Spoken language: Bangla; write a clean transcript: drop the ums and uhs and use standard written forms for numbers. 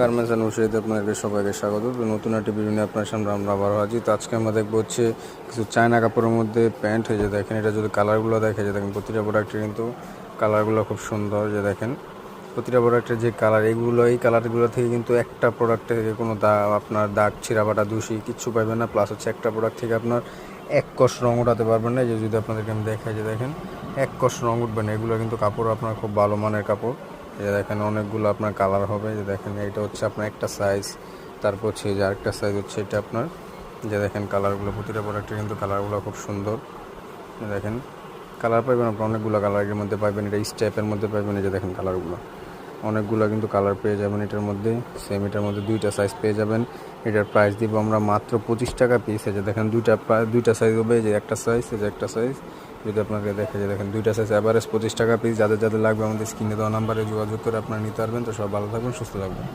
গার্মেন্টস অ্যান্ড উশারিতে আপনাদেরকে সবাইকে স্বাগত। তো নতুন একটি ভিডিও নিয়ে আপনার সামনে আমরা আবারও হাজির। তো আজকে আমরা দেখবো হচ্ছে কিছু চায়না কাপড়ের মধ্যে প্যান্ট হয়ে যে দেখেন, এটা যদি কালারগুলো দেখে যে দেখেন প্রতিটা প্রোডাক্টের কিন্তু কালারগুলো খুব সুন্দর। যে দেখেন প্রতিটা প্রোডাক্টের যে কালার, এই কালারগুলো থেকে কিন্তু একটা প্রোডাক্ট থেকে কোনো আপনার দাগ ছিঁড়াবাটা দূষি কিচ্ছু পাবেন না। প্লাস হচ্ছে একটা প্রোডাক্ট থেকে আপনার এক কষ রং উঠাতে পারবেন না। যে যদি আপনাদেরকে আমি দেখাই যে দেখেন এক কষ রং উঠবে না। এগুলো কিন্তু কাপড় আপনার খুব ভালো মানের কাপড়। যে দেখেন অনেকগুলো আপনার কালার হবে। যে দেখেন এটা হচ্ছে আপনার একটা সাইজ, তারপর হচ্ছে যে আরেকটা সাইজ হচ্ছে এটা আপনার। যে দেখেন কালারগুলো প্রতিটা প্রোডাক্টের কিন্তু কালারগুলো খুব সুন্দর। দেখেন কালার পাইবেন আপনার অনেকগুলো কালারের মধ্যে পাইবেন, এটা স্টেপের মধ্যে পাইবেন। এই যে দেখেন কালারগুলো অনেকগুলো কিন্তু কালার পেয়ে যাবেন এটার মধ্যে। সেম এটার মধ্যে দুইটা সাইজ পেয়ে যাবেন। এটার প্রাইস দিব আমরা মাত্র 25 টাকা পিস। এই যে দেখেন দুইটা সাইজ হবে, যে একটা সাইজ, এই যে একটা সাইজ। যদি আপনাকে দেখে যে দেখেন দুইটা সাইজ অ্যাভারেজ 25 টাকা পিস। যাদের লাগবে আমাদের স্ক্রিনে দেওয়া নাম্বারে যোগাযোগ করে আপনারা নিতে পারবেন। তো সব ভালো থাকবেন, সুস্থ থাকবেন।